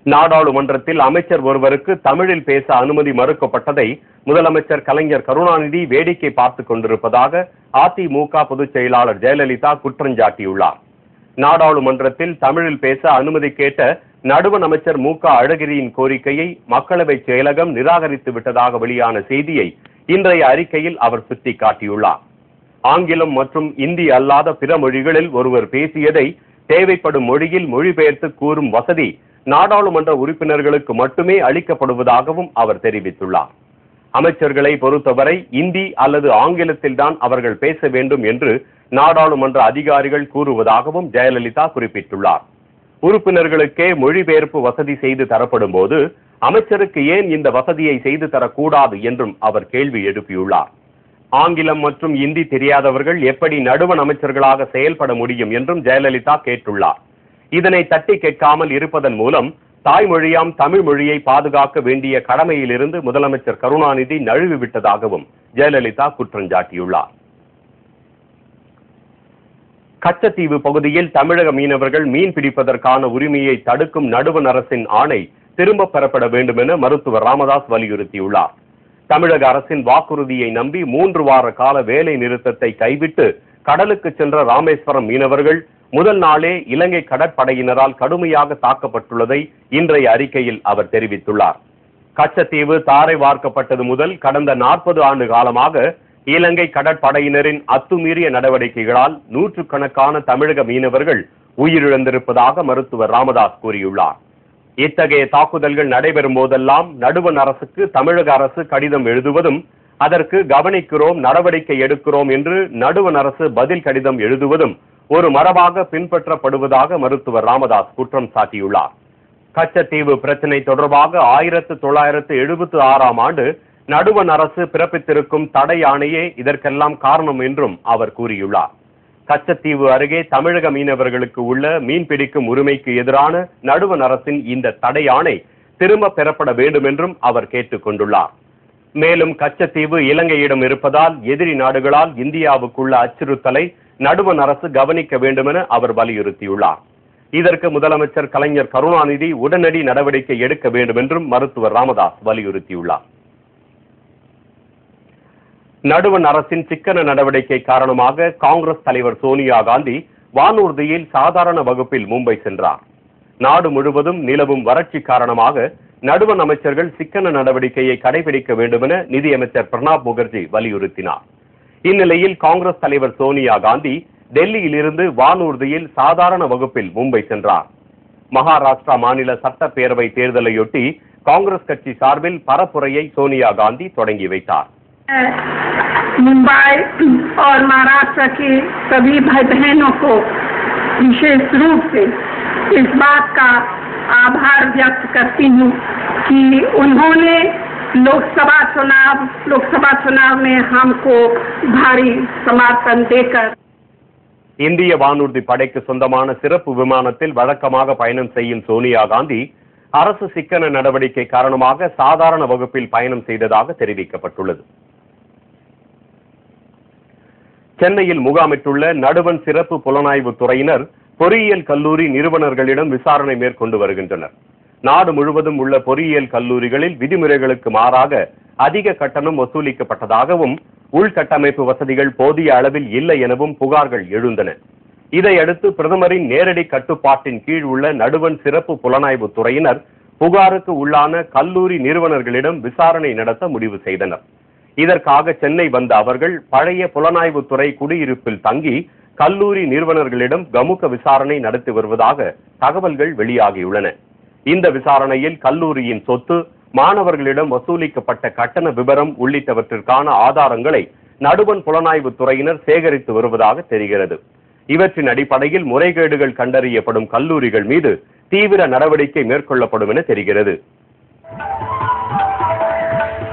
நாடாளுமன்றத்தில் அமைச்சர் ஒருவருக்கு தமிழில் பேச அனுமதி மறுக்கப்பட்டதை முதலமைச்சர் கலைஞர் கருணாநிதி வேடிக்கை பார்த்துக் கொண்டிருப்பதாக அதிமுக பொதுச் செயலாளர் ஜெயலலிதா குற்றஞ்சாட்டியுள்ளார். நாடாளுமன்றத்தில் தமிழில் பேச அனுமதி கேட்ட நடுவண் அமைச்சர் மு.க. அழகிரியின் கோரிக்கையை மக்களவை செயலகம் நிராகரித்து விட்டதாக வெளியான செய்தியை இன்றைய அறிக்கையில் அவர் சுட்டிக்காட்டியுள்ளார். ஆங்கிலம் மற்றும் இந்தி அல்லாத பிற மொழிகளில் ஒருவர் பேசியதை தேவைப்படும் மொழியில் மொழிபெயர்த்து கூறும் வசதி நாடாளுமன்ற உறுப்பினர்களுக்கு மட்டுமே அளிக்கப்படுவதாகவும் அவர் தெரிவித்துள்ளார். அமைச்சர்களை பொறுத்தவரை இந்தி அல்லது ஆங்கிலத்தில் தான் அவர்கள் பேச வேண்டும் என்று நாடாளுமன்ற அதிகாரிகள் கூறுவதாகவும் ஜெயலலிதா குறிப்பிட்டுள்ளார். உறுப்பினர்களுக்கே மொழிபெயர்ப்பு வசதி செய்து தரப்படும் போது அமைச்சருக்கு ஏன் இந்த வசதியை செய்து தரக்கூடாது என்றும் அவர் கேள்வி எழுப்பியுள்ளார். ஆங்கிலம் மற்றும் இந்தி தெரியாதவர்கள் எப்படி நடுவண் அமைச்சர்களாக செயல்பட முடியும் என்றும் ஜெயலலிதா கேட்டுள்ளார். இதனை தட்டி கேட்காமல் இருப்பதன் மூலம் தாய்மொழியாம் தமிழ் மொழியை பாதுகாக்க வேண்டிய கடமையிலிருந்து முதலமைச்சர் கருணாநிதி நழுவி விட்டதாகவும் ஜெயலலிதா குற்றஞ்சாட்டியுள்ளார். கச்சத்தீவு பகுதியில் தமிழக மீனவர்கள் மீன் பிடிப்பதற்கான உரிமையை தடுக்கும் நடுவண் அரசின் ஆணை திரும்ப பெறப்பட வேண்டும் என மருத்துவர் ராமதாஸ் வலியுறுத்தியுள்ளார். தமிழக அரசின் வாக்குறுதியை நம்பி 3 வார கால வேலை நிறுத்தத்தை கைவிட்டு கடலுக்கு சென்ற ராமேஸ்வரம் மீனவர்கள் முதல் நாளே இலங்கை கடற்படையினரால் கடுமையாக தாக்கப்பட்டுள்ளதை இன்றைய அறிக்கையில் அவர் தெரிவித்துள்ளார். கச்சத்தீவு தாரை வார்க்கப்பட்டது முதல் கடந்த 40 ஆண்டு காலமாக இலங்கை கடற்படையினரின் அத்துமீறிய நடவடிக்கைகளால் நூற்றுக்கணக்கான தமிழக மீனவர்கள் உயிரிழந்திருப்பதாக மருத்துவர் ராமதாஸ் கூறியுள்ளார். இத்தகைய தாக்குதல்கள் நடைபெறும் போதெல்லாம் நடுவண் அரசுக்கு தமிழக அரசு கடிதம் எழுதுவதும் அதற்கு கவனிக்கிறோம், நடவடிக்கை எடுக்கிறோம் என்று நடுவண் அரசு பதில் கடிதம் எழுதுவதும் ஒரு மரபாக பின்பற்றப்படுவதாக மருத்துவர் ராமதாஸ் குற்றம் சாட்டியுள்ளார். கச்சத்தீவு பிரச்சினை தொடர்பாக 1976ஆம் ஆண்டு நடுவண் அரசு பிறப்பித்திருக்கும் தடை ஆணையே இதற்கெல்லாம் காரணம் என்றும் அவர் கூறியுள்ளார். கச்சத்தீவு அருகே தமிழக மீனவர்களுக்கு உள்ள மீன் பிடிக்கும் உரிமைக்கு எதிரான நடுவண் அரசின் இந்த தடை ஆணை திரும்ப பெறப்பட வேண்டும் என்றும் அவர் கேட்டுக் கொண்டுள்ளார். மேலும் கச்சத்தீவு இலங்கையிடம் இருப்பதால் எதிரி நாடுகளால் இந்தியாவுக்குள்ள அச்சுறுத்தலை நடுவண் அரசு கவனிக்க வேண்டும் என அவர் வலியுறுத்தியுள்ளார். இதற்கு முதலமைச்சர் கலைஞர் கருணாநிதி உடனடி நடவடிக்கை எடுக்க வேண்டும் என்றும் மருத்துவர் ராமதாஸ் வலியுறுத்தியுள்ளார். நடுவண் அரசின் சிக்கன நடவடிக்கை காரணமாக காங்கிரஸ் தலைவர் சோனியா காந்தி வானூர்தியில் சாதாரண வகுப்பில் மும்பை சென்றார். நாடு முழுவதும் நிலவும் வறட்சி காரணமாக நடுவண் அமைச்சர்கள் சிக்கன நடவடிக்கையை கடைபிடிக்க வேண்டும் என நிதியமைச்சர் பிரணாப் முகர்ஜி வலியுறுத்தினார். இந்நிலையில் காங்கிரஸ் தலைவர் சோனியா காந்தி டெல்லியில் இருந்து வானூர்தியில் சாதாரண வகுப்பில் மும்பை சென்றார். மகாராஷ்டிரா மாநில சட்டப்பேரவை தேர்தலையொட்டி காங்கிரஸ் கட்சி சார்பில் பரப்புரையை சோனியா காந்தி தொடங்கி வைத்தார். मुंबई और महाराष्ट्र के सभी भाई बहनों को विशेष रूप से इस बात का आभार व्यक्त करती हूँ कि उन्होंने लोकसभा चुनाव में हमको भारी समर्थन देकर இந்திய வானூர்தி படைக்கு சொந்தமான சிறப்பு விமானத்தில் வழக்கமாக பயணம் செய்யும் சோனியா காந்தி அரசு சிக்கன நடவடிக்கை காரணமாக சாதாரண வகுப்பில் பயணம் செய்ததாக தெரிவிக்கப்பட்டுள்ளது. சென்னையில் முகாமிட்டுள்ள நடுவண் சிறப்பு புலனாய்வு துறையினர் பொறியியல் கல்லூரி நிறுவனர்களிடம் விசாரணை மேற்கொண்டு வருகின்றனர். நாடு முழுவதும் உள்ள பொறியியல் கல்லூரிகளில் விதிமுறைகளுக்கு மாறாக அதிக கட்டணம் வசூலிக்கப்பட்டதாகவும் உள்கட்டமைப்பு வசதிகள் போதிய அளவில் இல்லை எனவும் புகார்கள் எழுந்தன. இதையடுத்து பிரதமரின் நேரடி கட்டுப்பாட்டின் கீழ் உள்ள நடுவண் சிறப்பு புலனாய்வு துறையினர் புகாருக்கு உள்ளான கல்லூரி நிறுவனர்களிடம் விசாரணை நடத்த முடிவு செய்தனர். இதற்காக சென்னை வந்த அவர்கள் பழைய புலனாய்வு துறை குடியிருப்பில் தங்கி கல்லூரி நிறுவனர்களிடம் கமுக விசாரணை நடத்தி வருவதாக தகவல்கள் வெளியாகியுள்ளன. இந்த விசாரணையில் கல்லூரியின் சொத்து, மாணவர்களிடம் வசூலிக்கப்பட்ட கட்டண விபரம் உள்ளிட்டவற்றிற்கான ஆதாரங்களை நடுவண் புலனாய்வு துறையினர் சேகரித்து வருவதாக தெரிகிறது. இவற்றின் அடிப்படையில் முறைகேடுகள் கண்டறியப்படும் கல்லூரிகள் மீது தீவிர நடவடிக்கை மேற்கொள்ளப்படும் என தெரிகிறது.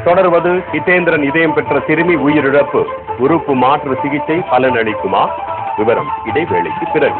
தொடர்வது ஹிதேந்திரன் இதயம் பெற்ற சிறுமி உயிரிழப்பு, உறுப்பு மாற்று சிகிச்சை பலனளிக்குமா? விவரம் இடைவேளைக்கு பிறகு.